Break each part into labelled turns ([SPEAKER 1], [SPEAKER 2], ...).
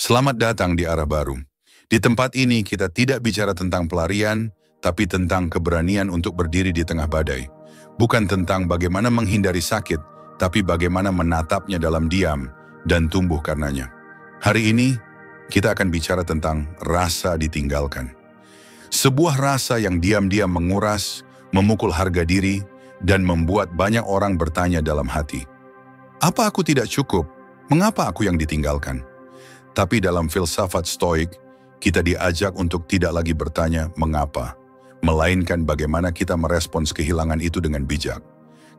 [SPEAKER 1] Selamat datang di arah baru. Di tempat ini kita tidak bicara tentang pelarian, tapi tentang keberanian untuk berdiri di tengah badai. Bukan tentang bagaimana menghindari sakit, tapi bagaimana menatapnya dalam diam dan tumbuh karenanya. Hari ini, kita akan bicara tentang rasa ditinggalkan. Sebuah rasa yang diam-diam menguras, memukul harga diri, dan membuat banyak orang bertanya dalam hati. Apa aku tidak cukup? Mengapa aku yang ditinggalkan? Tapi dalam filsafat Stoik, kita diajak untuk tidak lagi bertanya mengapa, melainkan bagaimana kita merespons kehilangan itu dengan bijak.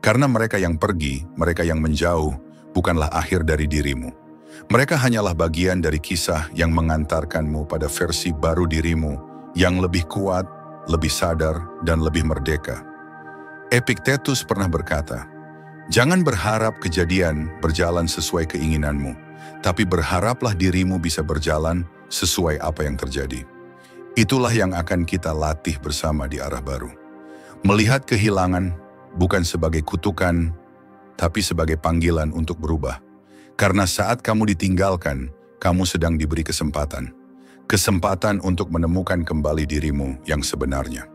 [SPEAKER 1] Karena mereka yang pergi, mereka yang menjauh, bukanlah akhir dari dirimu. Mereka hanyalah bagian dari kisah yang mengantarkanmu pada versi baru dirimu, yang lebih kuat, lebih sadar, dan lebih merdeka. Epictetus pernah berkata, "Jangan berharap kejadian berjalan sesuai keinginanmu, tapi berharaplah dirimu bisa berjalan sesuai apa yang terjadi." Itulah yang akan kita latih bersama di arah baru. Melihat kehilangan bukan sebagai kutukan, tapi sebagai panggilan untuk berubah. Karena saat kamu ditinggalkan, kamu sedang diberi kesempatan. Kesempatan untuk menemukan kembali dirimu yang sebenarnya.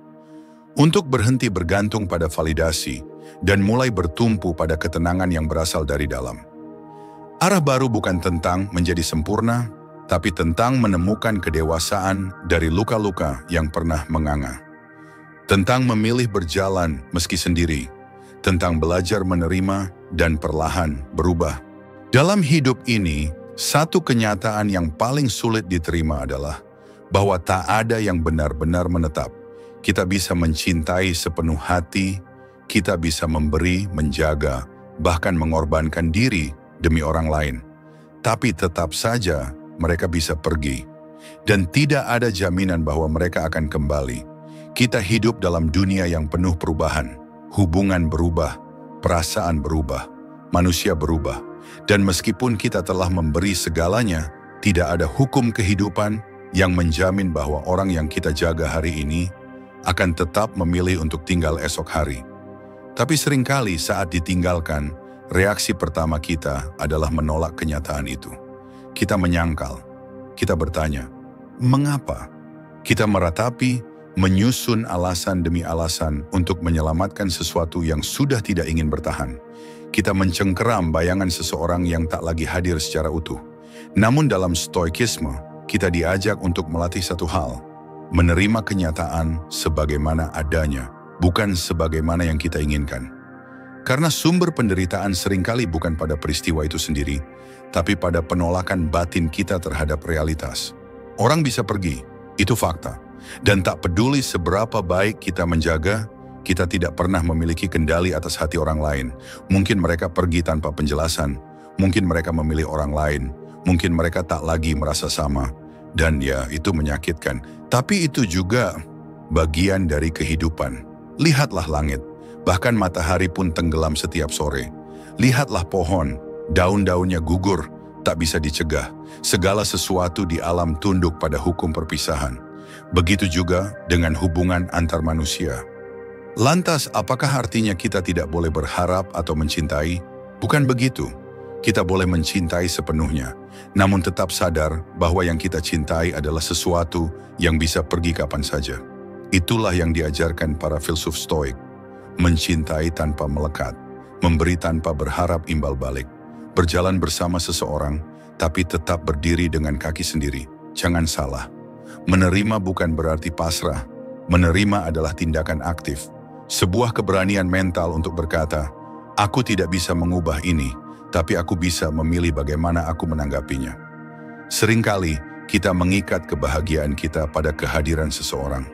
[SPEAKER 1] Untuk berhenti bergantung pada validasi dan mulai bertumpu pada ketenangan yang berasal dari dalam. Arah baru bukan tentang menjadi sempurna, tapi tentang menemukan kedewasaan dari luka-luka yang pernah menganga. Tentang memilih berjalan meski sendiri, tentang belajar menerima dan perlahan berubah. Dalam hidup ini, satu kenyataan yang paling sulit diterima adalah bahwa tak ada yang benar-benar menetap. Kita bisa mencintai sepenuh hati, kita bisa memberi, menjaga, bahkan mengorbankan diri demi orang lain. Tapi tetap saja mereka bisa pergi. Dan tidak ada jaminan bahwa mereka akan kembali. Kita hidup dalam dunia yang penuh perubahan. Hubungan berubah, perasaan berubah, manusia berubah. Dan meskipun kita telah memberi segalanya, tidak ada hukum kehidupan yang menjamin bahwa orang yang kita jaga hari ini akan tetap memilih untuk tinggal esok hari. Tapi seringkali saat ditinggalkan, reaksi pertama kita adalah menolak kenyataan itu. Kita menyangkal, kita bertanya, mengapa? Kita meratapi, menyusun alasan demi alasan untuk menyelamatkan sesuatu yang sudah tidak ingin bertahan. Kita mencengkeram bayangan seseorang yang tak lagi hadir secara utuh. Namun dalam stoikisme, kita diajak untuk melatih satu hal, menerima kenyataan sebagaimana adanya, bukan sebagaimana yang kita inginkan. Karena sumber penderitaan seringkali bukan pada peristiwa itu sendiri, tapi pada penolakan batin kita terhadap realitas. Orang bisa pergi, itu fakta. Dan tak peduli seberapa baik kita menjaga, kita tidak pernah memiliki kendali atas hati orang lain. Mungkin mereka pergi tanpa penjelasan, mungkin mereka memilih orang lain, mungkin mereka tak lagi merasa sama. Dan ya, itu menyakitkan. Tapi itu juga bagian dari kehidupan. Lihatlah langit, bahkan matahari pun tenggelam setiap sore. Lihatlah pohon, daun-daunnya gugur, tak bisa dicegah. Segala sesuatu di alam tunduk pada hukum perpisahan. Begitu juga dengan hubungan antar manusia. Lantas, apakah artinya kita tidak boleh berharap atau mencintai? Bukan begitu. Kita boleh mencintai sepenuhnya, namun tetap sadar bahwa yang kita cintai adalah sesuatu yang bisa pergi kapan saja. Itulah yang diajarkan para filsuf Stoik. Mencintai tanpa melekat, memberi tanpa berharap imbal balik, berjalan bersama seseorang, tapi tetap berdiri dengan kaki sendiri. Jangan salah. Menerima bukan berarti pasrah. Menerima adalah tindakan aktif. Sebuah keberanian mental untuk berkata, aku tidak bisa mengubah ini, tapi aku bisa memilih bagaimana aku menanggapinya. Seringkali kita mengikat kebahagiaan kita pada kehadiran seseorang.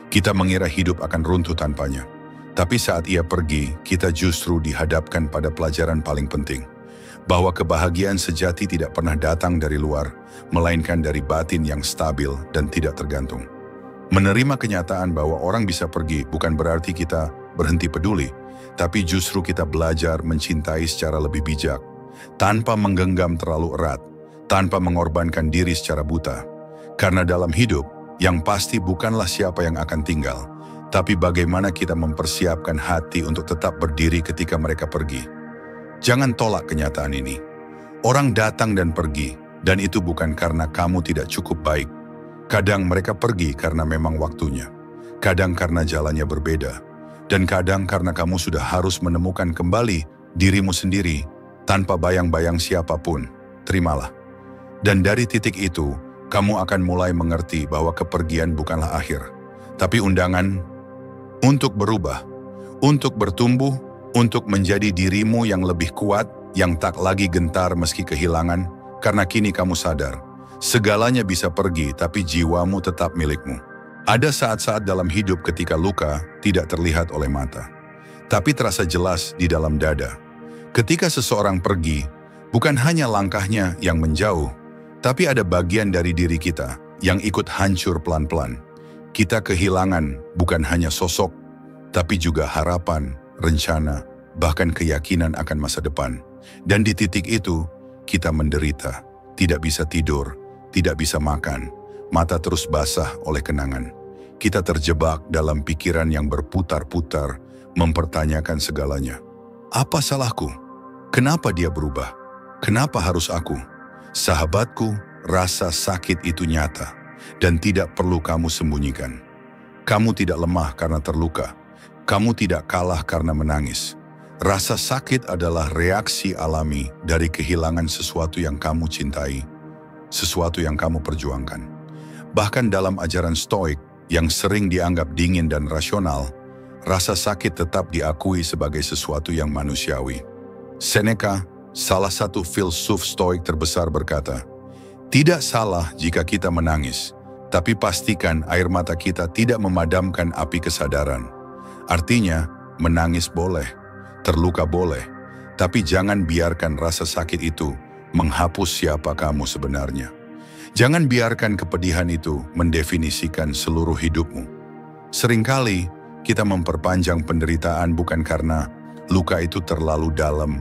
[SPEAKER 1] Kita mengira hidup akan runtuh tanpanya. Tapi saat ia pergi, kita justru dihadapkan pada pelajaran paling penting. Bahwa kebahagiaan sejati tidak pernah datang dari luar, melainkan dari batin yang stabil dan tidak tergantung. Menerima kenyataan bahwa orang bisa pergi bukan berarti kita berhenti peduli, tapi justru kita belajar mencintai secara lebih bijak, tanpa menggenggam terlalu erat, tanpa mengorbankan diri secara buta. Karena dalam hidup, yang pasti bukanlah siapa yang akan tinggal, tapi bagaimana kita mempersiapkan hati untuk tetap berdiri ketika mereka pergi. Jangan tolak kenyataan ini. Orang datang dan pergi, Dan itu bukan karena kamu tidak cukup baik. Kadang mereka pergi karena memang waktunya. Kadang karena jalannya berbeda. Dan kadang karena kamu sudah harus menemukan kembali dirimu sendiri tanpa bayang-bayang siapapun. Terimalah. Dan dari titik itu, kamu akan mulai mengerti bahwa kepergian bukanlah akhir, tapi undangan untuk berubah, untuk bertumbuh, untuk menjadi dirimu yang lebih kuat, yang tak lagi gentar meski kehilangan, karena kini kamu sadar, segalanya bisa pergi tapi jiwamu tetap milikmu. Ada saat-saat dalam hidup ketika luka tidak terlihat oleh mata, tapi terasa jelas di dalam dada. Ketika seseorang pergi, bukan hanya langkahnya yang menjauh, tapi ada bagian dari diri kita yang ikut hancur pelan-pelan. Kita kehilangan bukan hanya sosok, tapi juga harapan, rencana, bahkan keyakinan akan masa depan. Dan di titik itu, kita menderita, tidak bisa tidur, tidak bisa makan, mata terus basah oleh kenangan. Kita terjebak dalam pikiran yang berputar-putar, mempertanyakan segalanya. Apa salahku? Kenapa dia berubah? Kenapa harus aku? Sahabatku, rasa sakit itu nyata dan tidak perlu kamu sembunyikan. Kamu tidak lemah karena terluka. Kamu tidak kalah karena menangis. Rasa sakit adalah reaksi alami dari kehilangan sesuatu yang kamu cintai, sesuatu yang kamu perjuangkan. Bahkan dalam ajaran Stoik yang sering dianggap dingin dan rasional, rasa sakit tetap diakui sebagai sesuatu yang manusiawi. Seneca, salah satu filsuf Stoik terbesar, berkata, "Tidak salah jika kita menangis, tapi pastikan air mata kita tidak memadamkan api kesadaran." Artinya, menangis boleh, terluka boleh, tapi jangan biarkan rasa sakit itu menghapus siapa kamu sebenarnya. Jangan biarkan kepedihan itu mendefinisikan seluruh hidupmu. Seringkali kita memperpanjang penderitaan bukan karena luka itu terlalu dalam,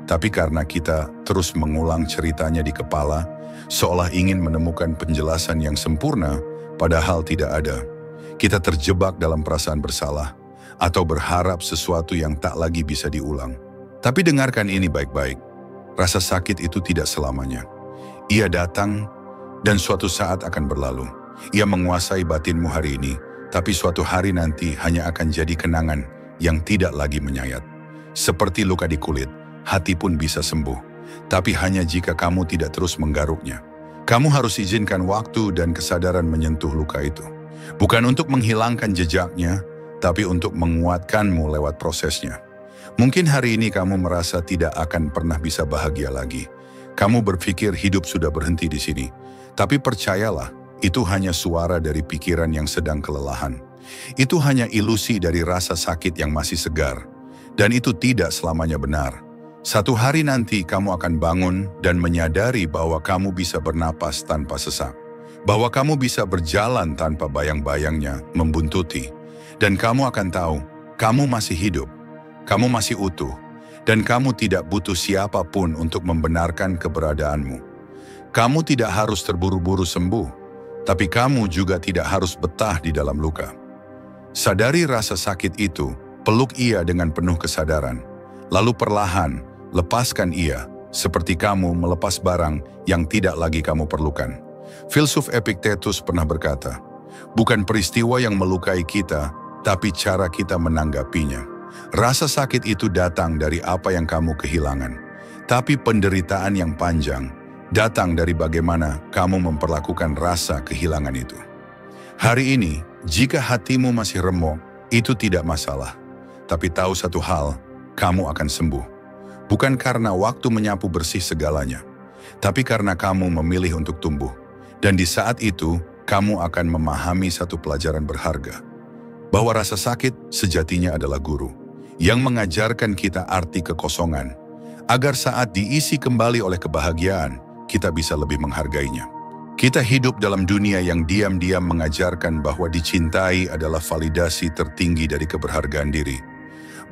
[SPEAKER 1] tapi karena kita terus mengulang ceritanya di kepala, seolah ingin menemukan penjelasan yang sempurna, padahal tidak ada. Kita terjebak dalam perasaan bersalah, atau berharap sesuatu yang tak lagi bisa diulang. Tapi dengarkan ini baik-baik, rasa sakit itu tidak selamanya. Ia datang, dan suatu saat akan berlalu. Ia menguasai batinmu hari ini, tapi suatu hari nanti hanya akan jadi kenangan yang tidak lagi menyayat. Seperti luka di kulit, hati pun bisa sembuh, tapi hanya jika kamu tidak terus menggaruknya. Kamu harus izinkan waktu dan kesadaran menyentuh luka itu. Bukan untuk menghilangkan jejaknya, tapi untuk menguatkanmu lewat prosesnya. Mungkin hari ini kamu merasa tidak akan pernah bisa bahagia lagi. Kamu berpikir hidup sudah berhenti di sini. Tapi percayalah, itu hanya suara dari pikiran yang sedang kelelahan. Itu hanya ilusi dari rasa sakit yang masih segar. Dan itu tidak selamanya benar. Satu hari nanti kamu akan bangun dan menyadari bahwa kamu bisa bernapas tanpa sesak. Bahwa kamu bisa berjalan tanpa bayang-bayangnya membuntuti. Dan kamu akan tahu, kamu masih hidup. Kamu masih utuh. Dan kamu tidak butuh siapapun untuk membenarkan keberadaanmu. Kamu tidak harus terburu-buru sembuh, tapi kamu juga tidak harus betah di dalam luka. Sadari rasa sakit itu, peluk ia dengan penuh kesadaran. Lalu perlahan, lepaskan ia, seperti kamu melepas barang yang tidak lagi kamu perlukan. Filsuf Epictetus pernah berkata, "Bukan peristiwa yang melukai kita, tapi cara kita menanggapinya." Rasa sakit itu datang dari apa yang kamu kehilangan, tapi penderitaan yang panjang datang dari bagaimana kamu memperlakukan rasa kehilangan itu. Hari ini, jika hatimu masih remuk, itu tidak masalah. Tapi tahu satu hal, kamu akan sembuh. Bukan karena waktu menyapu bersih segalanya, tapi karena kamu memilih untuk tumbuh. Dan di saat itu, kamu akan memahami satu pelajaran berharga. Bahwa rasa sakit sejatinya adalah guru, yang mengajarkan kita arti kekosongan, agar saat diisi kembali oleh kebahagiaan, kita bisa lebih menghargainya. Kita hidup dalam dunia yang diam-diam mengajarkan bahwa dicintai adalah validasi tertinggi dari keberhargaan diri.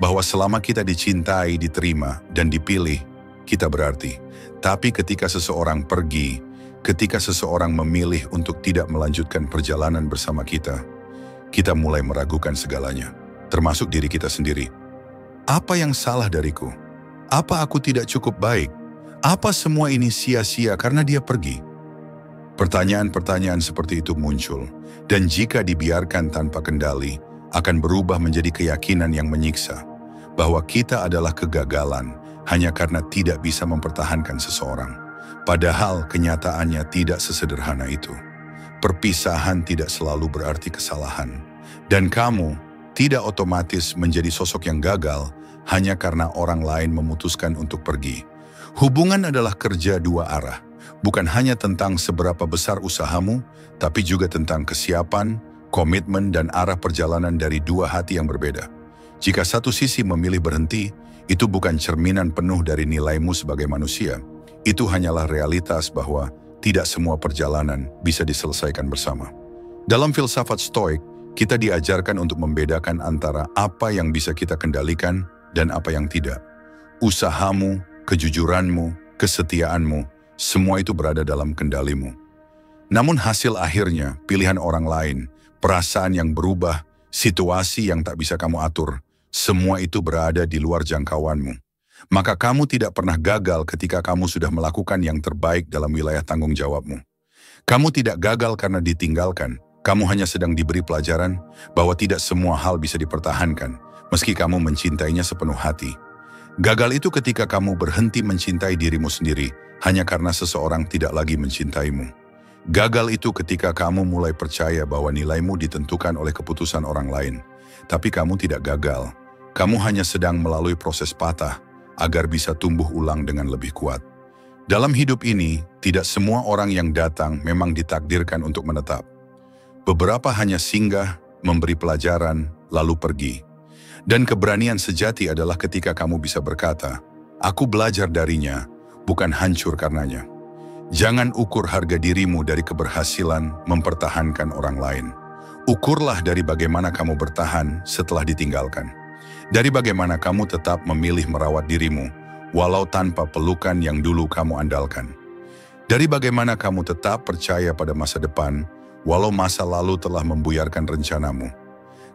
[SPEAKER 1] Bahwa selama kita dicintai, diterima, dan dipilih, kita berarti. Tapi ketika seseorang pergi, ketika seseorang memilih untuk tidak melanjutkan perjalanan bersama kita mulai meragukan segalanya, termasuk diri kita sendiri. Apa yang salah dariku? Apa aku tidak cukup baik? Apa semua ini sia-sia karena dia pergi? Pertanyaan-pertanyaan seperti itu muncul, dan jika dibiarkan tanpa kendali, akan berubah menjadi keyakinan yang menyiksa, bahwa kita adalah kegagalan hanya karena tidak bisa mempertahankan seseorang. Padahal kenyataannya tidak sesederhana itu. Perpisahan tidak selalu berarti kesalahan, dan kamu tidak otomatis menjadi sosok yang gagal hanya karena orang lain memutuskan untuk pergi. Hubungan adalah kerja dua arah. Bukan hanya tentang seberapa besar usahamu, tapi juga tentang kesiapan, komitmen, dan arah perjalanan dari dua hati yang berbeda. Jika satu sisi memilih berhenti, itu bukan cerminan penuh dari nilaimu sebagai manusia. Itu hanyalah realitas bahwa tidak semua perjalanan bisa diselesaikan bersama. Dalam filsafat Stoik, kita diajarkan untuk membedakan antara apa yang bisa kita kendalikan dan apa yang tidak. Usahamu, kejujuranmu, kesetiaanmu, semua itu berada dalam kendalimu. Namun hasil akhirnya, pilihan orang lain, perasaan yang berubah, situasi yang tak bisa kamu atur, semua itu berada di luar jangkauanmu. Maka kamu tidak pernah gagal ketika kamu sudah melakukan yang terbaik dalam wilayah tanggung jawabmu. Kamu tidak gagal karena ditinggalkan, kamu hanya sedang diberi pelajaran bahwa tidak semua hal bisa dipertahankan, meski kamu mencintainya sepenuh hati. Gagal itu ketika kamu berhenti mencintai dirimu sendiri hanya karena seseorang tidak lagi mencintaimu. Gagal itu ketika kamu mulai percaya bahwa nilaimu ditentukan oleh keputusan orang lain. Tapi kamu tidak gagal. Kamu hanya sedang melalui proses patah agar bisa tumbuh ulang dengan lebih kuat. Dalam hidup ini, tidak semua orang yang datang memang ditakdirkan untuk menetap. Beberapa hanya singgah, memberi pelajaran, lalu pergi. Dan keberanian sejati adalah ketika kamu bisa berkata, "Aku belajar darinya, bukan hancur karenanya." Jangan ukur harga dirimu dari keberhasilan mempertahankan orang lain. Ukurlah dari bagaimana kamu bertahan setelah ditinggalkan. Dari bagaimana kamu tetap memilih merawat dirimu, walau tanpa pelukan yang dulu kamu andalkan. Dari bagaimana kamu tetap percaya pada masa depan, walau masa lalu telah membuyarkan rencanamu.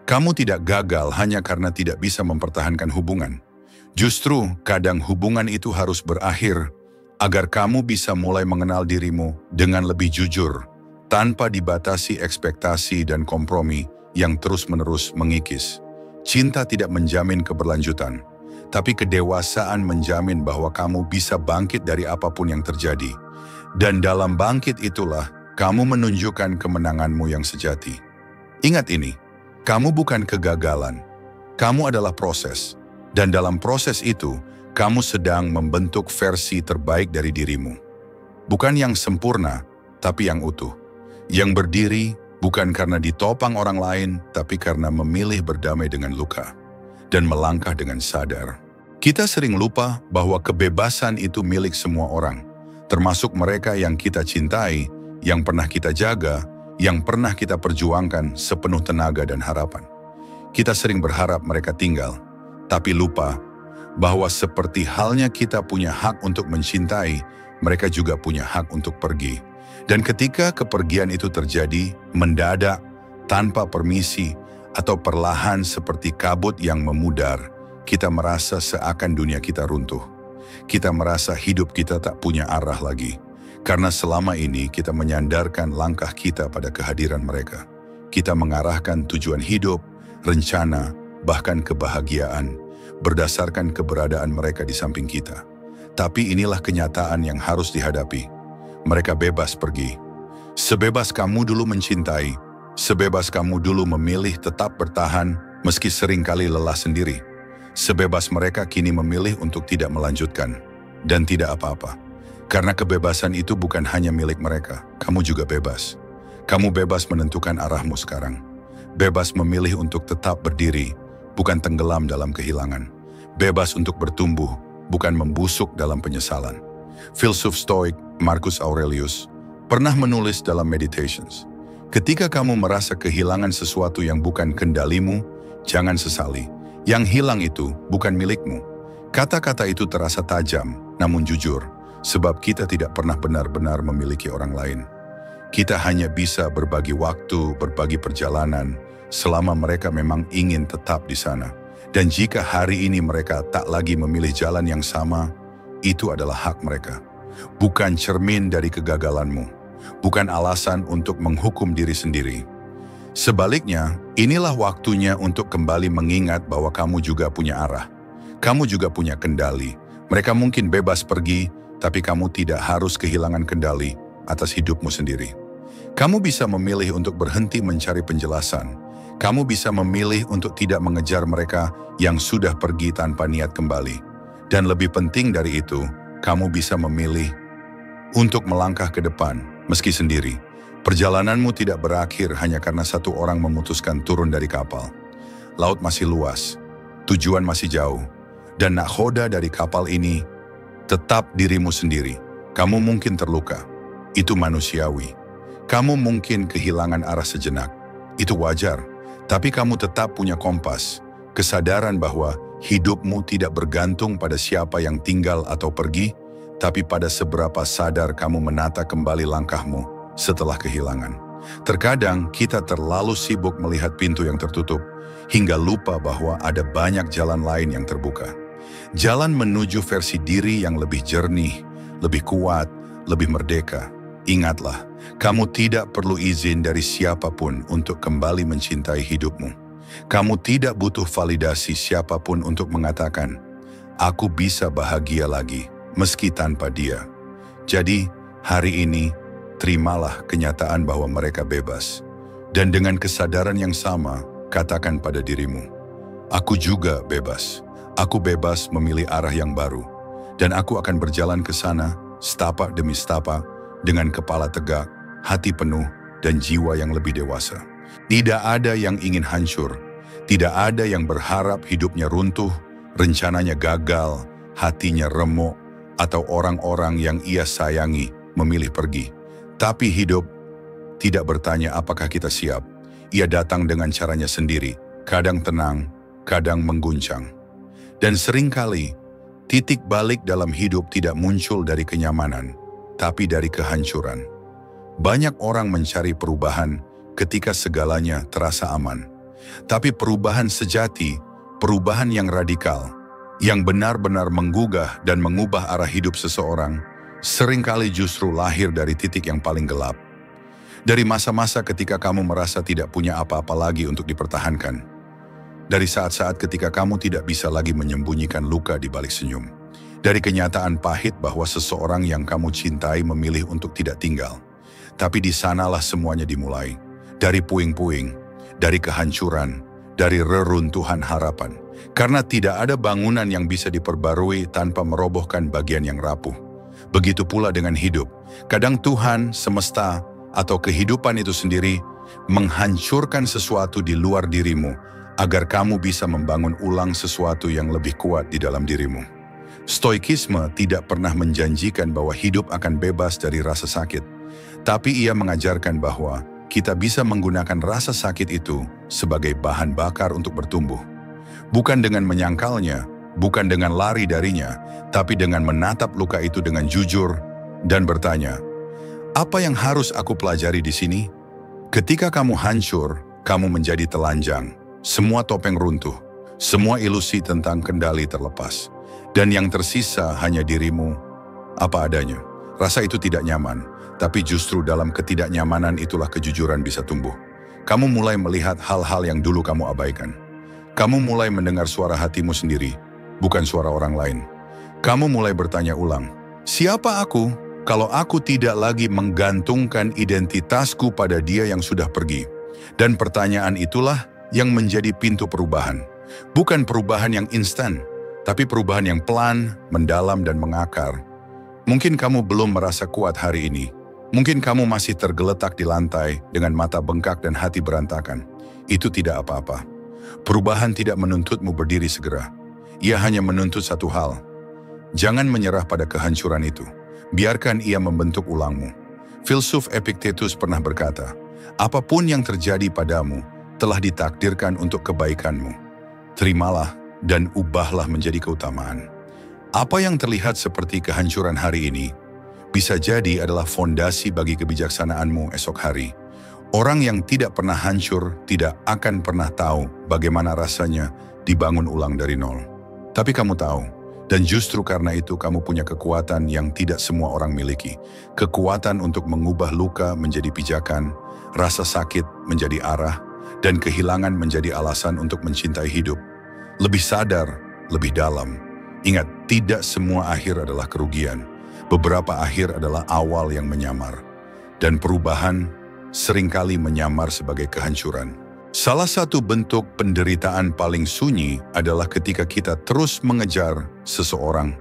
[SPEAKER 1] Kamu tidak gagal hanya karena tidak bisa mempertahankan hubungan. Justru, kadang hubungan itu harus berakhir agar kamu bisa mulai mengenal dirimu dengan lebih jujur, tanpa dibatasi ekspektasi dan kompromi yang terus-menerus mengikis. Cinta tidak menjamin keberlanjutan, tapi kedewasaan menjamin bahwa kamu bisa bangkit dari apapun yang terjadi. Dan dalam bangkit itulah, kamu menunjukkan kemenanganmu yang sejati. Ingat ini. Kamu bukan kegagalan, kamu adalah proses. Dan dalam proses itu, kamu sedang membentuk versi terbaik dari dirimu. Bukan yang sempurna, tapi yang utuh. Yang berdiri bukan karena ditopang orang lain, tapi karena memilih berdamai dengan luka. Dan melangkah dengan sadar. Kita sering lupa bahwa kebebasan itu milik semua orang. Termasuk mereka yang kita cintai, yang pernah kita jaga, yang pernah kita perjuangkan sepenuh tenaga dan harapan. Kita sering berharap mereka tinggal, tapi lupa bahwa seperti halnya kita punya hak untuk mencintai, mereka juga punya hak untuk pergi. Dan ketika kepergian itu terjadi, mendadak, tanpa permisi, atau perlahan seperti kabut yang memudar, kita merasa seakan dunia kita runtuh. Kita merasa hidup kita tak punya arah lagi. Karena selama ini kita menyandarkan langkah kita pada kehadiran mereka. Kita mengarahkan tujuan hidup, rencana, bahkan kebahagiaan berdasarkan keberadaan mereka di samping kita. Tapi inilah kenyataan yang harus dihadapi. Mereka bebas pergi. Sebebas kamu dulu mencintai, sebebas kamu dulu memilih tetap bertahan meski seringkali lelah sendiri. Sebebas mereka kini memilih untuk tidak melanjutkan dan tidak apa-apa. Karena kebebasan itu bukan hanya milik mereka, kamu juga bebas. Kamu bebas menentukan arahmu sekarang. Bebas memilih untuk tetap berdiri, bukan tenggelam dalam kehilangan. Bebas untuk bertumbuh, bukan membusuk dalam penyesalan. Filsuf Stoik Marcus Aurelius pernah menulis dalam Meditations, ketika kamu merasa kehilangan sesuatu yang bukan kendalimu, jangan sesali. Yang hilang itu bukan milikmu. Kata-kata itu terasa tajam, namun jujur. Sebab kita tidak pernah benar-benar memiliki orang lain. Kita hanya bisa berbagi waktu, berbagi perjalanan, selama mereka memang ingin tetap di sana. Dan jika hari ini mereka tak lagi memilih jalan yang sama, Itu adalah hak mereka. Bukan cermin dari kegagalanmu. Bukan alasan untuk menghukum diri sendiri. Sebaliknya, inilah waktunya untuk kembali mengingat bahwa kamu juga punya arah. Kamu juga punya kendali. Mereka mungkin bebas pergi, tapi kamu tidak harus kehilangan kendali atas hidupmu sendiri. Kamu bisa memilih untuk berhenti mencari penjelasan. Kamu bisa memilih untuk tidak mengejar mereka yang sudah pergi tanpa niat kembali. Dan lebih penting dari itu, kamu bisa memilih untuk melangkah ke depan, meski sendiri. Perjalananmu tidak berakhir hanya karena satu orang memutuskan turun dari kapal. Laut masih luas, tujuan masih jauh, dan nakhoda dari kapal ini tetap dirimu sendiri. Kamu mungkin terluka, itu manusiawi. Kamu mungkin kehilangan arah sejenak, itu wajar. Tapi kamu tetap punya kompas, kesadaran bahwa hidupmu tidak bergantung pada siapa yang tinggal atau pergi, tapi pada seberapa sadar kamu menata kembali langkahmu setelah kehilangan. Terkadang kita terlalu sibuk melihat pintu yang tertutup, hingga lupa bahwa ada banyak jalan lain yang terbuka. Jalan menuju versi diri yang lebih jernih, lebih kuat, lebih merdeka. Ingatlah, kamu tidak perlu izin dari siapapun untuk kembali mencintai hidupmu. Kamu tidak butuh validasi siapapun untuk mengatakan, "Aku bisa bahagia lagi, meski tanpa dia." Jadi, hari ini, terimalah kenyataan bahwa mereka bebas. Dan dengan kesadaran yang sama, katakan pada dirimu, "Aku juga bebas. Aku bebas memilih arah yang baru. Dan aku akan berjalan ke sana, setapak demi setapak, dengan kepala tegak, hati penuh, dan jiwa yang lebih dewasa." Tidak ada yang ingin hancur. Tidak ada yang berharap hidupnya runtuh, rencananya gagal, hatinya remuk, atau orang-orang yang ia sayangi memilih pergi. Tapi hidup tidak bertanya apakah kita siap. Ia datang dengan caranya sendiri, kadang tenang, kadang mengguncang. Dan seringkali, titik balik dalam hidup tidak muncul dari kenyamanan, tapi dari kehancuran. Banyak orang mencari perubahan ketika segalanya terasa aman. Tapi perubahan sejati, perubahan yang radikal, yang benar-benar menggugah dan mengubah arah hidup seseorang, seringkali justru lahir dari titik yang paling gelap. Dari masa-masa ketika kamu merasa tidak punya apa-apa lagi untuk dipertahankan. Dari saat-saat ketika kamu tidak bisa lagi menyembunyikan luka di balik senyum. Dari kenyataan pahit bahwa seseorang yang kamu cintai memilih untuk tidak tinggal. Tapi di sanalah semuanya dimulai. Dari puing-puing, dari kehancuran, dari reruntuhan harapan. Karena tidak ada bangunan yang bisa diperbarui tanpa merobohkan bagian yang rapuh. Begitu pula dengan hidup. Kadang Tuhan, semesta, atau kehidupan itu sendiri menghancurkan sesuatu di luar dirimu agar kamu bisa membangun ulang sesuatu yang lebih kuat di dalam dirimu. Stoikisme tidak pernah menjanjikan bahwa hidup akan bebas dari rasa sakit. Tapi ia mengajarkan bahwa kita bisa menggunakan rasa sakit itu sebagai bahan bakar untuk bertumbuh. Bukan dengan menyangkalnya, bukan dengan lari darinya, tapi dengan menatap luka itu dengan jujur dan bertanya, apa yang harus aku pelajari di sini? Ketika kamu hancur, kamu menjadi telanjang. Semua topeng runtuh, semua ilusi tentang kendali terlepas. Dan yang tersisa hanya dirimu, apa adanya. Rasa itu tidak nyaman, tapi justru dalam ketidaknyamanan itulah kejujuran bisa tumbuh. Kamu mulai melihat hal-hal yang dulu kamu abaikan. Kamu mulai mendengar suara hatimu sendiri, bukan suara orang lain. Kamu mulai bertanya ulang, siapa aku kalau aku tidak lagi menggantungkan identitasku pada dia yang sudah pergi? Dan pertanyaan itulah yang menjadi pintu perubahan. Bukan perubahan yang instan, tapi perubahan yang pelan, mendalam, dan mengakar. Mungkin kamu belum merasa kuat hari ini. Mungkin kamu masih tergeletak di lantai dengan mata bengkak dan hati berantakan. Itu tidak apa-apa. Perubahan tidak menuntutmu berdiri segera. Ia hanya menuntut satu hal. Jangan menyerah pada kehancuran itu. Biarkan ia membentuk ulangmu. Filsuf Epictetus pernah berkata, apapun yang terjadi padamu telah ditakdirkan untuk kebaikanmu. Terimalah dan ubahlah menjadi keutamaan. Apa yang terlihat seperti kehancuran hari ini, bisa jadi adalah fondasi bagi kebijaksanaanmu esok hari. Orang yang tidak pernah hancur tidak akan pernah tahu bagaimana rasanya dibangun ulang dari nol. Tapi kamu tahu, Dan justru karena itu kamu punya kekuatan yang tidak semua orang miliki. Kekuatan untuk mengubah luka menjadi pijakan, rasa sakit menjadi arah, dan kehilangan menjadi alasan untuk mencintai hidup. Lebih sadar, lebih dalam. Ingat, tidak semua akhir adalah kerugian. Beberapa akhir adalah awal yang menyamar. Dan perubahan seringkali menyamar sebagai kehancuran. Salah satu bentuk penderitaan paling sunyi adalah ketika kita terus mengejar seseorang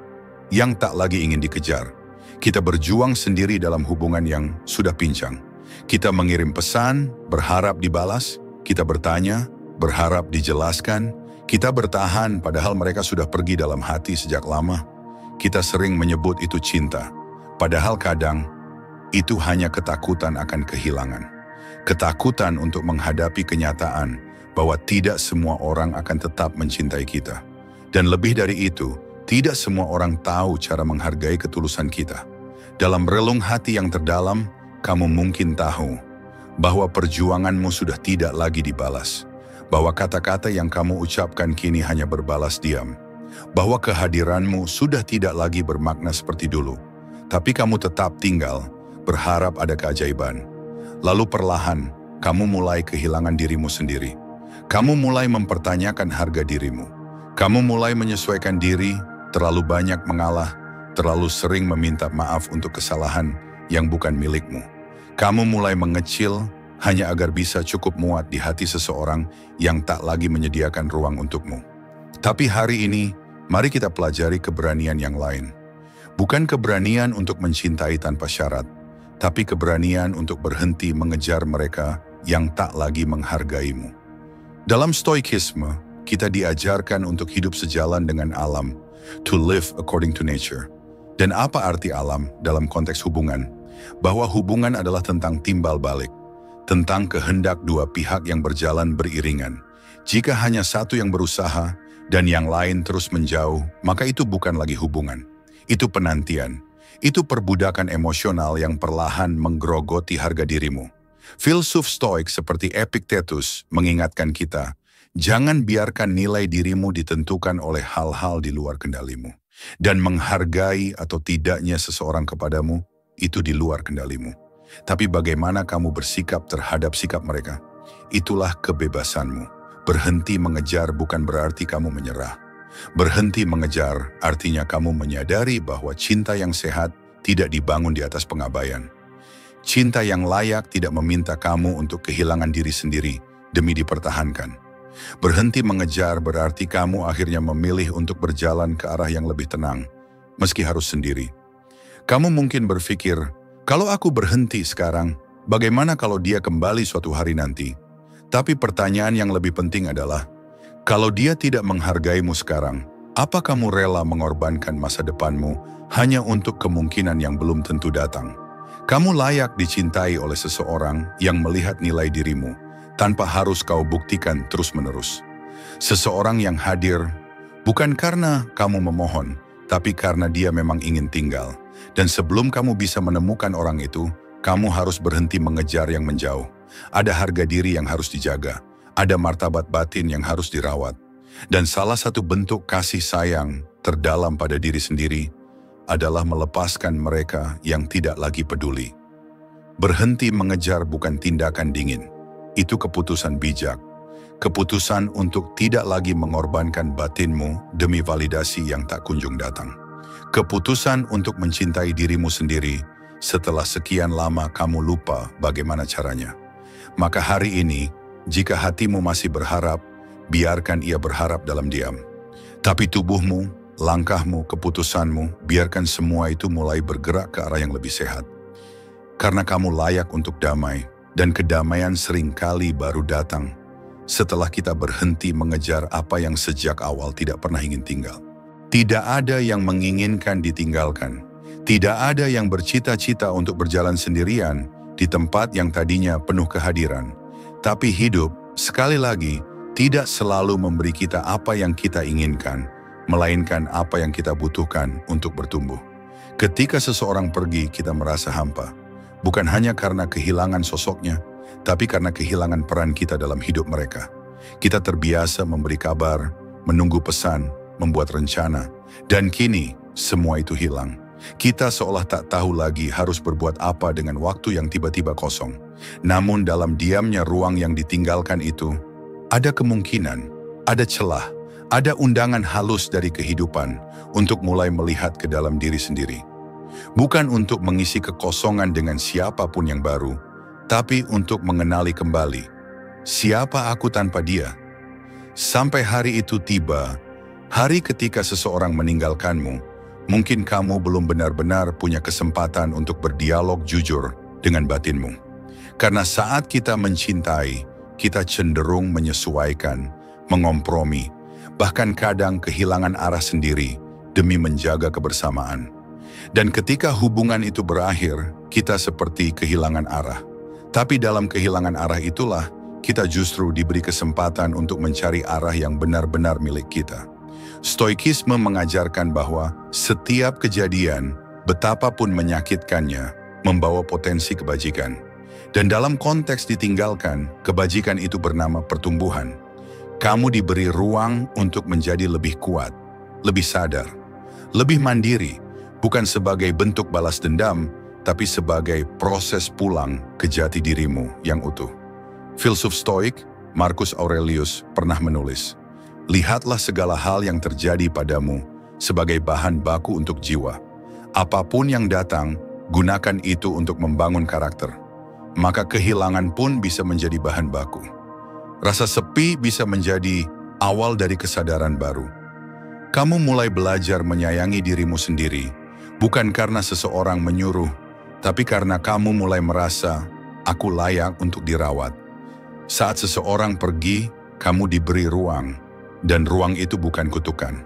[SPEAKER 1] yang tak lagi ingin dikejar. Kita berjuang sendiri dalam hubungan yang sudah pincang. Kita mengirim pesan, berharap dibalas. Kita bertanya, berharap dijelaskan. Kita bertahan padahal mereka sudah pergi dalam hati sejak lama. Kita sering menyebut itu cinta. Padahal kadang itu hanya ketakutan akan kehilangan. Ketakutan untuk menghadapi kenyataan bahwa tidak semua orang akan tetap mencintai kita. Dan lebih dari itu, tidak semua orang tahu cara menghargai ketulusan kita. Dalam relung hati yang terdalam, kamu mungkin tahu bahwa perjuanganmu sudah tidak lagi dibalas. Bahwa kata-kata yang kamu ucapkan kini hanya berbalas diam. Bahwa kehadiranmu sudah tidak lagi bermakna seperti dulu. Tapi kamu tetap tinggal, berharap ada keajaiban. Lalu perlahan, kamu mulai kehilangan dirimu sendiri. Kamu mulai mempertanyakan harga dirimu. Kamu mulai menyesuaikan diri, terlalu banyak mengalah, terlalu sering meminta maaf untuk kesalahan yang bukan milikmu. Kamu mulai mengecil hanya agar bisa cukup muat di hati seseorang yang tak lagi menyediakan ruang untukmu. Tapi hari ini, mari kita pelajari keberanian yang lain. Bukan keberanian untuk mencintai tanpa syarat, tapi keberanian untuk berhenti mengejar mereka yang tak lagi menghargaimu. Dalam stoikisme, kita diajarkan untuk hidup sejalan dengan alam, to live according to nature. Dan apa arti alam dalam konteks hubungan? Bahwa hubungan adalah tentang timbal balik, tentang kehendak dua pihak yang berjalan beriringan. Jika hanya satu yang berusaha dan yang lain terus menjauh, maka itu bukan lagi hubungan. Itu penantian. Itu perbudakan emosional yang perlahan menggerogoti harga dirimu. Filsuf Stoik seperti Epictetus mengingatkan kita, jangan biarkan nilai dirimu ditentukan oleh hal-hal di luar kendalimu. Dan menghargai atau tidaknya seseorang kepadamu, itu di luar kendalimu. Tapi bagaimana kamu bersikap terhadap sikap mereka? Itulah kebebasanmu. Berhenti mengejar bukan berarti kamu menyerah. Berhenti mengejar artinya kamu menyadari bahwa cinta yang sehat tidak dibangun di atas pengabaian. Cinta yang layak tidak meminta kamu untuk kehilangan diri sendiri demi dipertahankan. Berhenti mengejar berarti kamu akhirnya memilih untuk berjalan ke arah yang lebih tenang, meski harus sendiri. Kamu mungkin berpikir, kalau aku berhenti sekarang, bagaimana kalau dia kembali suatu hari nanti? Tapi pertanyaan yang lebih penting adalah, kalau dia tidak menghargaimu sekarang, apa kamu rela mengorbankan masa depanmu hanya untuk kemungkinan yang belum tentu datang? Kamu layak dicintai oleh seseorang yang melihat nilai dirimu, tanpa harus kau buktikan terus-menerus. Seseorang yang hadir, bukan karena kamu memohon, tapi karena dia memang ingin tinggal. Dan sebelum kamu bisa menemukan orang itu, kamu harus berhenti mengejar yang menjauh. Ada harga diri yang harus dijaga. Ada martabat batin yang harus dirawat. Dan salah satu bentuk kasih sayang terdalam pada diri sendiri adalah melepaskan mereka yang tidak lagi peduli. Berhenti mengejar bukan tindakan dingin. Itu keputusan bijak. Keputusan untuk tidak lagi mengorbankan batinmu demi validasi yang tak kunjung datang. Keputusan untuk mencintai dirimu sendiri setelah sekian lama kamu lupa bagaimana caranya. Maka hari ini, jika hatimu masih berharap, biarkan ia berharap dalam diam. Tapi tubuhmu, langkahmu, keputusanmu, biarkan semua itu mulai bergerak ke arah yang lebih sehat. Karena kamu layak untuk damai, dan kedamaian seringkali baru datang setelah kita berhenti mengejar apa yang sejak awal tidak pernah ingin tinggal. Tidak ada yang menginginkan ditinggalkan. Tidak ada yang bercita-cita untuk berjalan sendirian di tempat yang tadinya penuh kehadiran. Tapi hidup, sekali lagi, tidak selalu memberi kita apa yang kita inginkan, melainkan apa yang kita butuhkan untuk bertumbuh. Ketika seseorang pergi, kita merasa hampa. Bukan hanya karena kehilangan sosoknya, tapi karena kehilangan peran kita dalam hidup mereka. Kita terbiasa memberi kabar, menunggu pesan, membuat rencana, Dan kini, semua itu hilang. Kita seolah tak tahu lagi harus berbuat apa dengan waktu yang tiba-tiba kosong. Namun dalam diamnya ruang yang ditinggalkan itu, ada kemungkinan, ada celah, ada undangan halus dari kehidupan untuk mulai melihat ke dalam diri sendiri. Bukan untuk mengisi kekosongan dengan siapapun yang baru, tapi untuk mengenali kembali, siapa aku tanpa dia? Sampai hari itu tiba, hari ketika seseorang meninggalkanmu, mungkin kamu belum benar-benar punya kesempatan untuk berdialog jujur dengan batinmu. Karena saat kita mencintai, kita cenderung menyesuaikan, mengompromi, bahkan kadang kehilangan arah sendiri demi menjaga kebersamaan. Dan ketika hubungan itu berakhir, kita seperti kehilangan arah. Tapi dalam kehilangan arah itulah, kita justru diberi kesempatan untuk mencari arah yang benar-benar milik kita. Stoikisme mengajarkan bahwa setiap kejadian, betapapun menyakitkannya, membawa potensi kebajikan. Dan dalam konteks ditinggalkan, kebajikan itu bernama pertumbuhan. Kamu diberi ruang untuk menjadi lebih kuat, lebih sadar, lebih mandiri, bukan sebagai bentuk balas dendam, tapi sebagai proses pulang ke jati dirimu yang utuh. Filsuf Stoik, Marcus Aurelius, pernah menulis, "Lihatlah segala hal yang terjadi padamu sebagai bahan baku untuk jiwa. Apapun yang datang, gunakan itu untuk membangun karakter. Maka kehilangan pun bisa menjadi bahan baku. Rasa sepi bisa menjadi awal dari kesadaran baru. Kamu mulai belajar menyayangi dirimu sendiri, bukan karena seseorang menyuruh, tapi karena kamu mulai merasa, aku layak untuk dirawat. Saat seseorang pergi, kamu diberi ruang, dan ruang itu bukan kutukan.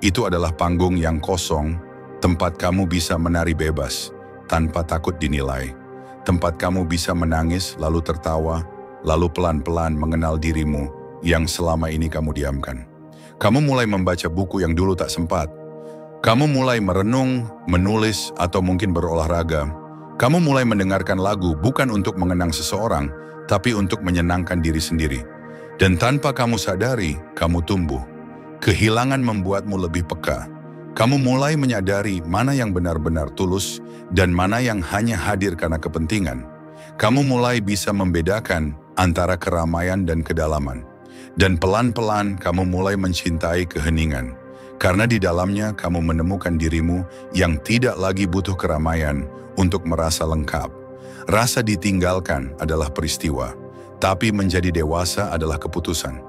[SPEAKER 1] Itu adalah panggung yang kosong, tempat kamu bisa menari bebas, tanpa takut dinilai. Tempat kamu bisa menangis, lalu tertawa, lalu pelan-pelan mengenal dirimu yang selama ini kamu diamkan. Kamu mulai membaca buku yang dulu tak sempat. Kamu mulai merenung, menulis, atau mungkin berolahraga. Kamu mulai mendengarkan lagu bukan untuk mengenang seseorang, tapi untuk menyenangkan diri sendiri. Dan tanpa kamu sadari, kamu tumbuh. Kehilangan membuatmu lebih peka. Kamu mulai menyadari mana yang benar-benar tulus dan mana yang hanya hadir karena kepentingan. Kamu mulai bisa membedakan antara keramaian dan kedalaman. Dan pelan-pelan kamu mulai mencintai keheningan. Karena di dalamnya kamu menemukan dirimu yang tidak lagi butuh keramaian untuk merasa lengkap. Rasa ditinggalkan adalah peristiwa, tapi menjadi dewasa adalah keputusan.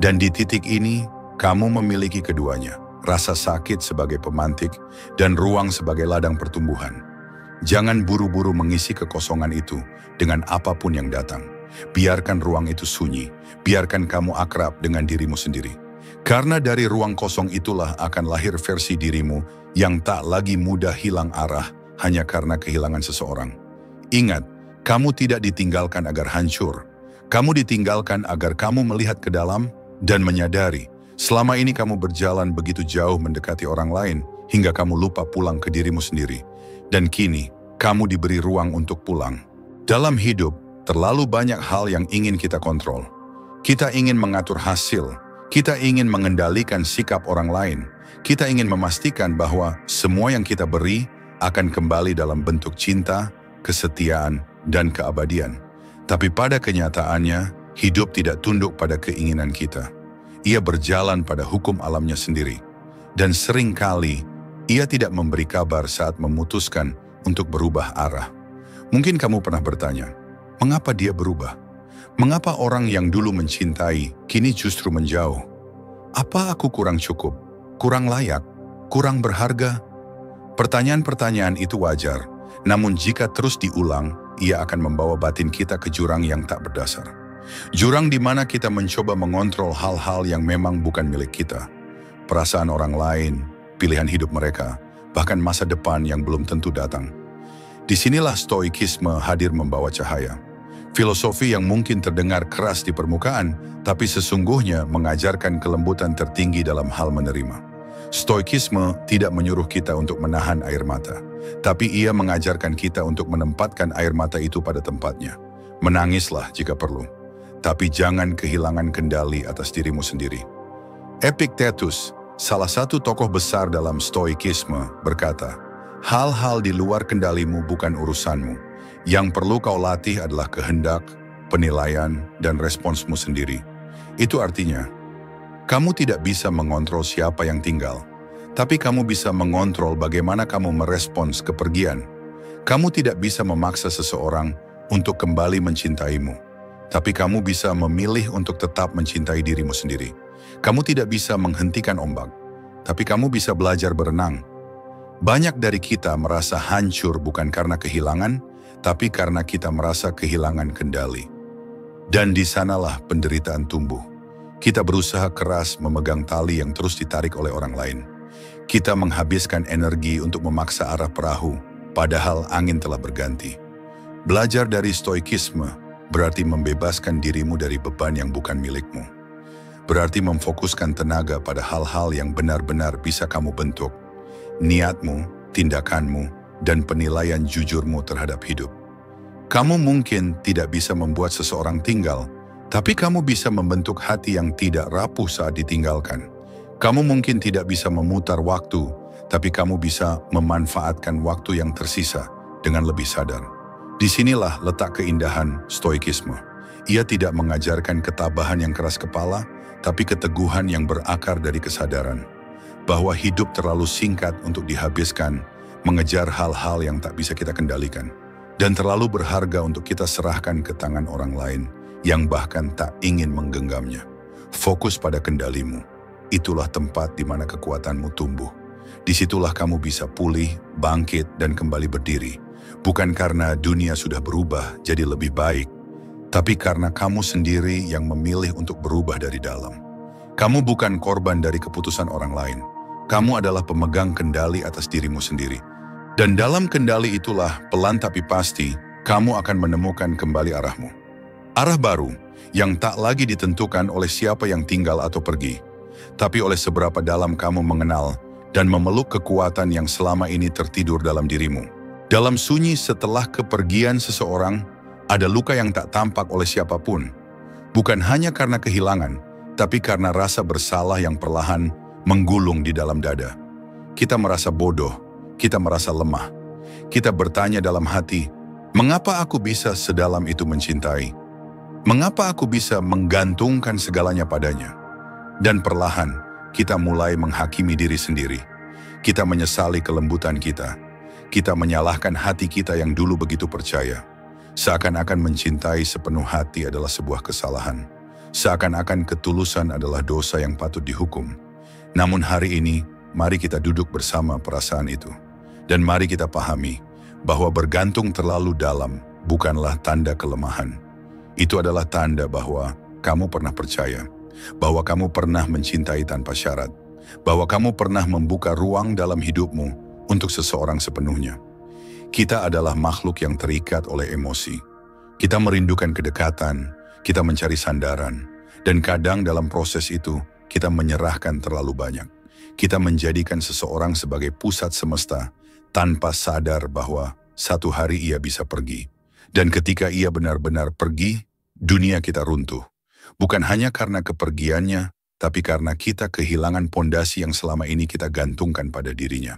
[SPEAKER 1] Dan di titik ini, kamu memiliki keduanya. Rasa sakit sebagai pemantik, dan ruang sebagai ladang pertumbuhan. Jangan buru-buru mengisi kekosongan itu dengan apapun yang datang. Biarkan ruang itu sunyi, biarkan kamu akrab dengan dirimu sendiri. Karena dari ruang kosong itulah akan lahir versi dirimu yang tak lagi mudah hilang arah hanya karena kehilangan seseorang. Ingat, kamu tidak ditinggalkan agar hancur. Kamu ditinggalkan agar kamu melihat ke dalam dan menyadari selama ini kamu berjalan begitu jauh mendekati orang lain hingga kamu lupa pulang ke dirimu sendiri. Dan kini, kamu diberi ruang untuk pulang. Dalam hidup, terlalu banyak hal yang ingin kita kontrol. Kita ingin mengatur hasil, kita ingin mengendalikan sikap orang lain, kita ingin memastikan bahwa semua yang kita beri akan kembali dalam bentuk cinta, kesetiaan, dan keabadian. Tapi pada kenyataannya, hidup tidak tunduk pada keinginan kita. Ia berjalan pada hukum alamnya sendiri. Dan seringkali, ia tidak memberi kabar saat memutuskan untuk berubah arah. Mungkin kamu pernah bertanya, mengapa dia berubah? Mengapa orang yang dulu mencintai, kini justru menjauh? Apa aku kurang cukup? Kurang layak? Kurang berharga? Pertanyaan-pertanyaan itu wajar, namun jika terus diulang, ia akan membawa batin kita ke jurang yang tak berdasar. Jurang di mana kita mencoba mengontrol hal-hal yang memang bukan milik kita. Perasaan orang lain, pilihan hidup mereka, bahkan masa depan yang belum tentu datang. Disinilah stoikisme hadir membawa cahaya. Filosofi yang mungkin terdengar keras di permukaan, tapi sesungguhnya mengajarkan kelembutan tertinggi dalam hal menerima. Stoikisme tidak menyuruh kita untuk menahan air mata, tapi ia mengajarkan kita untuk menempatkan air mata itu pada tempatnya. Menangislah jika perlu, tapi jangan kehilangan kendali atas dirimu sendiri. Epictetus, Salah satu tokoh besar dalam Stoikisme berkata, hal-hal di luar kendalimu bukan urusanmu. Yang perlu kau latih adalah kehendak, penilaian, dan responsmu sendiri. Itu artinya, kamu tidak bisa mengontrol siapa yang tinggal, tapi kamu bisa mengontrol bagaimana kamu merespons kepergian. Kamu tidak bisa memaksa seseorang untuk kembali mencintaimu, tapi kamu bisa memilih untuk tetap mencintai dirimu sendiri. Kamu tidak bisa menghentikan ombak, tapi kamu bisa belajar berenang. Banyak dari kita merasa hancur bukan karena kehilangan, tapi karena kita merasa kehilangan kendali. Dan di sanalah penderitaan tumbuh. Kita berusaha keras memegang tali yang terus ditarik oleh orang lain. Kita menghabiskan energi untuk memaksa arah perahu, padahal angin telah berganti. Belajar dari Stoikisme berarti membebaskan dirimu dari beban yang bukan milikmu. Berarti memfokuskan tenaga pada hal-hal yang benar-benar bisa kamu bentuk. Niatmu, tindakanmu, dan penilaian jujurmu terhadap hidup. Kamu mungkin tidak bisa membuat seseorang tinggal, tapi kamu bisa membentuk hati yang tidak rapuh saat ditinggalkan. Kamu mungkin tidak bisa memutar waktu, tapi kamu bisa memanfaatkan waktu yang tersisa dengan lebih sadar. Disinilah letak keindahan Stoikisme. Ia tidak mengajarkan ketabahan yang keras kepala, tapi keteguhan yang berakar dari kesadaran bahwa hidup terlalu singkat untuk dihabiskan mengejar hal-hal yang tak bisa kita kendalikan, dan terlalu berharga untuk kita serahkan ke tangan orang lain yang bahkan tak ingin menggenggamnya. Fokus pada kendalimu. Itulah tempat di mana kekuatanmu tumbuh. Disitulah kamu bisa pulih, bangkit, dan kembali berdiri. Bukan karena dunia sudah berubah jadi lebih baik, tapi karena kamu sendiri yang memilih untuk berubah dari dalam. Kamu bukan korban dari keputusan orang lain. Kamu adalah pemegang kendali atas dirimu sendiri. Dan dalam kendali itulah, pelan tapi pasti, kamu akan menemukan kembali arahmu. Arah baru, yang tak lagi ditentukan oleh siapa yang tinggal atau pergi, tapi oleh seberapa dalam kamu mengenal dan memeluk kekuatan yang selama ini tertidur dalam dirimu. Dalam sunyi setelah kepergian seseorang, ada luka yang tak tampak oleh siapapun. Bukan hanya karena kehilangan, tapi karena rasa bersalah yang perlahan menggulung di dalam dada. Kita merasa bodoh, kita merasa lemah. Kita bertanya dalam hati, mengapa aku bisa sedalam itu mencintai? Mengapa aku bisa menggantungkan segalanya padanya? Dan perlahan, kita mulai menghakimi diri sendiri. Kita menyesali kelembutan kita. Kita menyalahkan hati kita yang dulu begitu percaya. Seakan-akan mencintai sepenuh hati adalah sebuah kesalahan. Seakan-akan ketulusan adalah dosa yang patut dihukum. Namun hari ini, mari kita duduk bersama perasaan itu. Dan mari kita pahami bahwa bergantung terlalu dalam bukanlah tanda kelemahan. Itu adalah tanda bahwa kamu pernah percaya, bahwa kamu pernah mencintai tanpa syarat, bahwa kamu pernah membuka ruang dalam hidupmu untuk seseorang sepenuhnya. Kita adalah makhluk yang terikat oleh emosi. Kita merindukan kedekatan, kita mencari sandaran, dan kadang dalam proses itu, kita menyerahkan terlalu banyak. Kita menjadikan seseorang sebagai pusat semesta tanpa sadar bahwa satu hari ia bisa pergi. Dan ketika ia benar-benar pergi, dunia kita runtuh. Bukan hanya karena kepergiannya, tapi karena kita kehilangan pondasi yang selama ini kita gantungkan pada dirinya.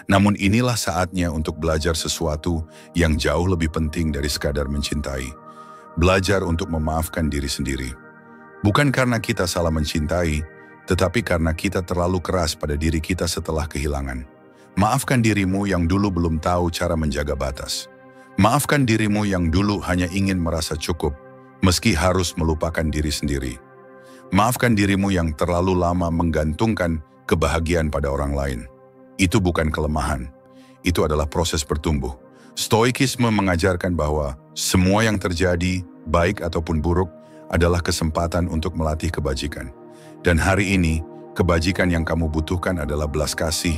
[SPEAKER 1] Namun inilah saatnya untuk belajar sesuatu yang jauh lebih penting dari sekadar mencintai. Belajar untuk memaafkan diri sendiri. Bukan karena kita salah mencintai, tetapi karena kita terlalu keras pada diri kita setelah kehilangan. Maafkan dirimu yang dulu belum tahu cara menjaga batas. Maafkan dirimu yang dulu hanya ingin merasa cukup, meski harus melupakan diri sendiri. Maafkan dirimu yang terlalu lama menggantungkan kebahagiaan pada orang lain. Itu bukan kelemahan, itu adalah proses bertumbuh. Stoikisme mengajarkan bahwa semua yang terjadi, baik ataupun buruk, adalah kesempatan untuk melatih kebajikan. Dan hari ini, kebajikan yang kamu butuhkan adalah belas kasih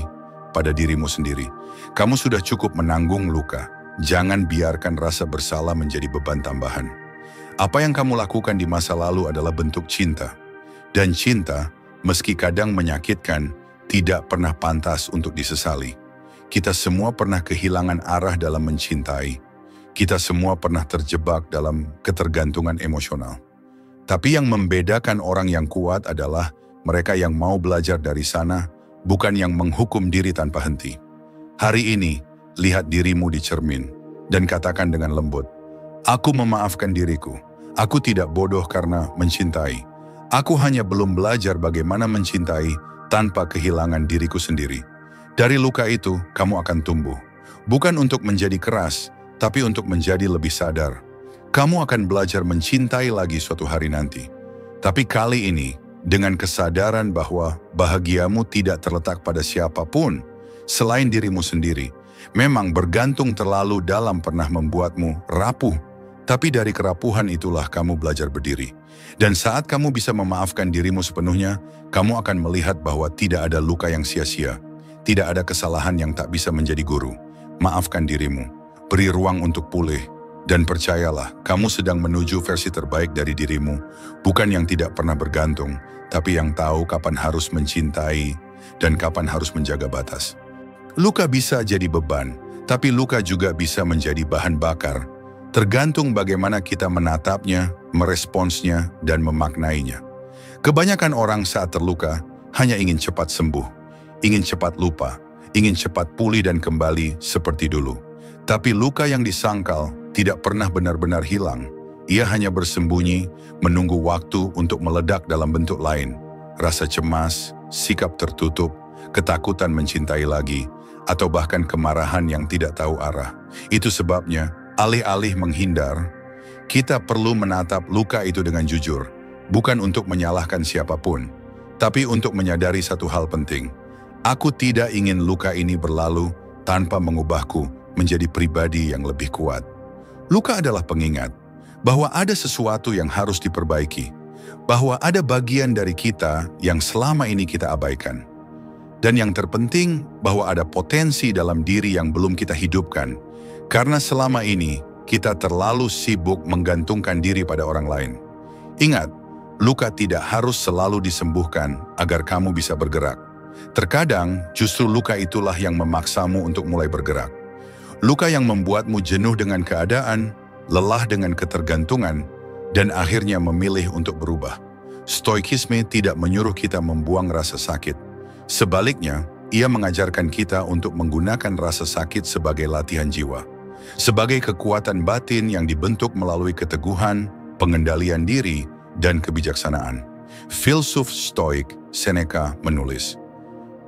[SPEAKER 1] pada dirimu sendiri. Kamu sudah cukup menanggung luka. Jangan biarkan rasa bersalah menjadi beban tambahan. Apa yang kamu lakukan di masa lalu adalah bentuk cinta. Dan cinta, meski kadang menyakitkan, tidak pernah pantas untuk disesali. Kita semua pernah kehilangan arah dalam mencintai. Kita semua pernah terjebak dalam ketergantungan emosional. Tapi yang membedakan orang yang kuat adalah mereka yang mau belajar dari sana, bukan yang menghukum diri tanpa henti. Hari ini, lihat dirimu di cermin, dan katakan dengan lembut, "Aku memaafkan diriku. Aku tidak bodoh karena mencintai. Aku hanya belum belajar bagaimana mencintai tanpa kehilangan diriku sendiri." Dari luka itu, kamu akan tumbuh. Bukan untuk menjadi keras, tapi untuk menjadi lebih sadar. Kamu akan belajar mencintai lagi suatu hari nanti. Tapi kali ini, dengan kesadaran bahwa bahagiamu tidak terletak pada siapapun selain dirimu sendiri. Memang bergantung terlalu dalam pernah membuatmu rapuh, tapi dari kerapuhan itulah kamu belajar berdiri. Dan saat kamu bisa memaafkan dirimu sepenuhnya, kamu akan melihat bahwa tidak ada luka yang sia-sia. Tidak ada kesalahan yang tak bisa menjadi guru. Maafkan dirimu, beri ruang untuk pulih, dan percayalah, kamu sedang menuju versi terbaik dari dirimu, bukan yang tidak pernah bergantung, tapi yang tahu kapan harus mencintai dan kapan harus menjaga batas. Luka bisa jadi beban, tapi luka juga bisa menjadi bahan bakar, tergantung bagaimana kita menatapnya, meresponsnya, dan memaknainya. Kebanyakan orang saat terluka hanya ingin cepat sembuh, ingin cepat lupa, ingin cepat pulih dan kembali seperti dulu. Tapi luka yang disangkal tidak pernah benar-benar hilang. Ia hanya bersembunyi, menunggu waktu untuk meledak dalam bentuk lain. Rasa cemas, sikap tertutup, ketakutan mencintai lagi, atau bahkan kemarahan yang tidak tahu arah. Itu sebabnya, alih-alih menghindar, kita perlu menatap luka itu dengan jujur. Bukan untuk menyalahkan siapapun, tapi untuk menyadari satu hal penting. Aku tidak ingin luka ini berlalu tanpa mengubahku menjadi pribadi yang lebih kuat. Luka adalah pengingat bahwa ada sesuatu yang harus diperbaiki, bahwa ada bagian dari kita yang selama ini kita abaikan. Dan yang terpenting, bahwa ada potensi dalam diri yang belum kita hidupkan, karena selama ini kita terlalu sibuk menggantungkan diri pada orang lain. Ingat, luka tidak harus selalu disembuhkan agar kamu bisa bergerak. Terkadang, justru luka itulah yang memaksamu untuk mulai bergerak. Luka yang membuatmu jenuh dengan keadaan, lelah dengan ketergantungan, dan akhirnya memilih untuk berubah. Stoikisme tidak menyuruh kita membuang rasa sakit. Sebaliknya, ia mengajarkan kita untuk menggunakan rasa sakit sebagai latihan jiwa. Sebagai kekuatan batin yang dibentuk melalui keteguhan, pengendalian diri, dan kebijaksanaan. Filsuf Stoik Seneca menulis,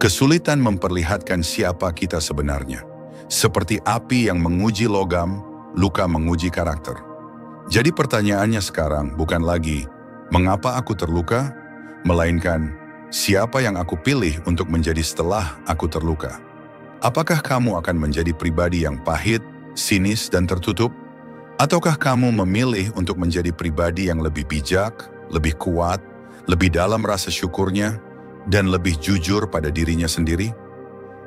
[SPEAKER 1] "Kesulitan memperlihatkan siapa kita sebenarnya. Seperti api yang menguji logam, luka menguji karakter." Jadi pertanyaannya sekarang bukan lagi, mengapa aku terluka? Melainkan, siapa yang aku pilih untuk menjadi setelah aku terluka? Apakah kamu akan menjadi pribadi yang pahit, sinis, dan tertutup? Ataukah kamu memilih untuk menjadi pribadi yang lebih bijak, lebih kuat, lebih dalam rasa syukurnya, dan lebih jujur pada dirinya sendiri?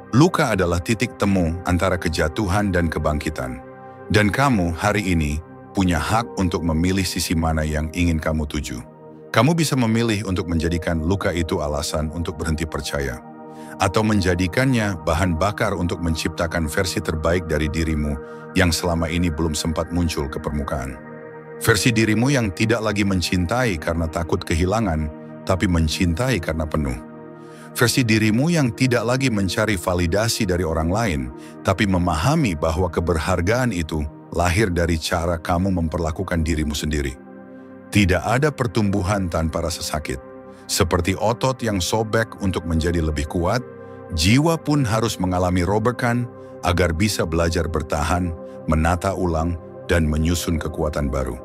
[SPEAKER 1] Luka adalah titik temu antara kejatuhan dan kebangkitan. Dan kamu hari ini punya hak untuk memilih sisi mana yang ingin kamu tuju. Kamu bisa memilih untuk menjadikan luka itu alasan untuk berhenti percaya, atau menjadikannya bahan bakar untuk menciptakan versi terbaik dari dirimu yang selama ini belum sempat muncul ke permukaan. Versi dirimu yang tidak lagi mencintai karena takut kehilangan, tapi mencintai karena penuh. Versi dirimu yang tidak lagi mencari validasi dari orang lain, tapi memahami bahwa keberhargaan itu lahir dari cara kamu memperlakukan dirimu sendiri. Tidak ada pertumbuhan tanpa rasa sakit. Seperti otot yang sobek untuk menjadi lebih kuat, jiwa pun harus mengalami robekan agar bisa belajar bertahan, menata ulang, dan menyusun kekuatan baru.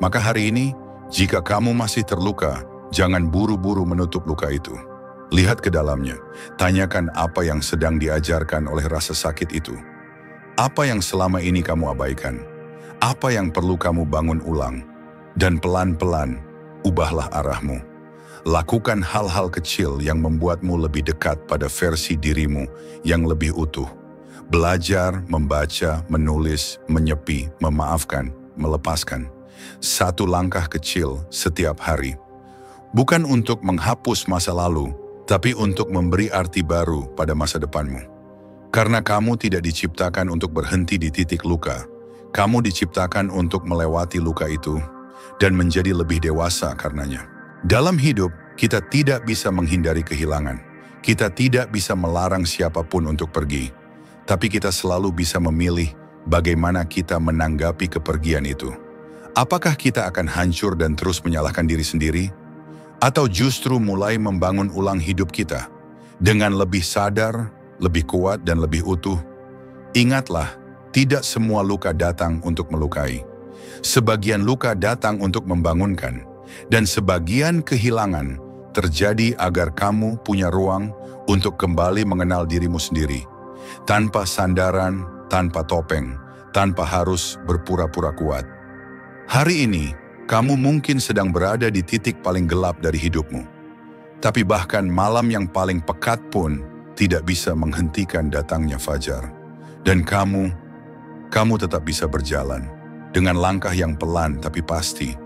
[SPEAKER 1] Maka hari ini, jika kamu masih terluka, jangan buru-buru menutup luka itu. Lihat ke dalamnya, tanyakan apa yang sedang diajarkan oleh rasa sakit itu. Apa yang selama ini kamu abaikan? Apa yang perlu kamu bangun ulang? Dan pelan-pelan, ubahlah arahmu. Lakukan hal-hal kecil yang membuatmu lebih dekat pada versi dirimu yang lebih utuh. Belajar, membaca, menulis, menyepi, memaafkan, melepaskan. Satu langkah kecil setiap hari. Bukan untuk menghapus masa lalu, tapi untuk memberi arti baru pada masa depanmu. Karena kamu tidak diciptakan untuk berhenti di titik luka. Kamu diciptakan untuk melewati luka itu dan menjadi lebih dewasa karenanya. Dalam hidup, Kita tidak bisa menghindari kehilangan. Kita tidak bisa melarang siapapun untuk pergi. Tapi kita selalu bisa memilih bagaimana kita menanggapi kepergian itu. Apakah kita akan hancur dan terus menyalahkan diri sendiri? Atau justru mulai membangun ulang hidup kita dengan lebih sadar, lebih kuat, dan lebih utuh? Ingatlah, tidak semua luka datang untuk melukai. Sebagian luka datang untuk membangunkan, dan sebagian kehilangan terjadi agar kamu punya ruang untuk kembali mengenal dirimu sendiri. Tanpa sandaran, tanpa topeng, tanpa harus berpura-pura kuat. Hari ini, kamu mungkin sedang berada di titik paling gelap dari hidupmu. Tapi bahkan malam yang paling pekat pun tidak bisa menghentikan datangnya fajar. Dan kamu tetap bisa berjalan dengan langkah yang pelan tapi pasti,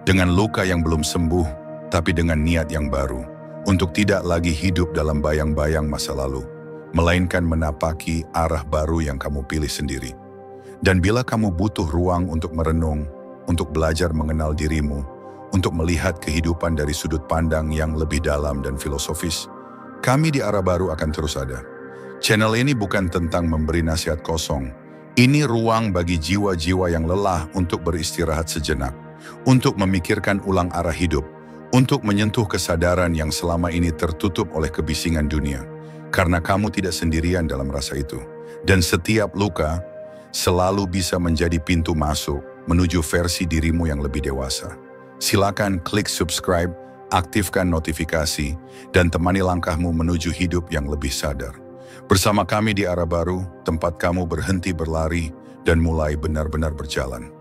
[SPEAKER 1] dengan luka yang belum sembuh tapi dengan niat yang baru, untuk tidak lagi hidup dalam bayang-bayang masa lalu, melainkan menapaki arah baru yang kamu pilih sendiri. Dan bila kamu butuh ruang untuk merenung, untuk belajar mengenal dirimu, untuk melihat kehidupan dari sudut pandang yang lebih dalam dan filosofis, kami di Arah Baru akan terus ada. Channel ini bukan tentang memberi nasihat kosong. Ini ruang bagi jiwa-jiwa yang lelah untuk beristirahat sejenak, untuk memikirkan ulang arah hidup, untuk menyentuh kesadaran yang selama ini tertutup oleh kebisingan dunia. Karena kamu tidak sendirian dalam rasa itu. Dan setiap luka selalu bisa menjadi pintu masuk menuju versi dirimu yang lebih dewasa. Silakan klik subscribe, aktifkan notifikasi, dan temani langkahmu menuju hidup yang lebih sadar. Bersama kami di Arah Baru, tempat kamu berhenti berlari dan mulai benar-benar berjalan.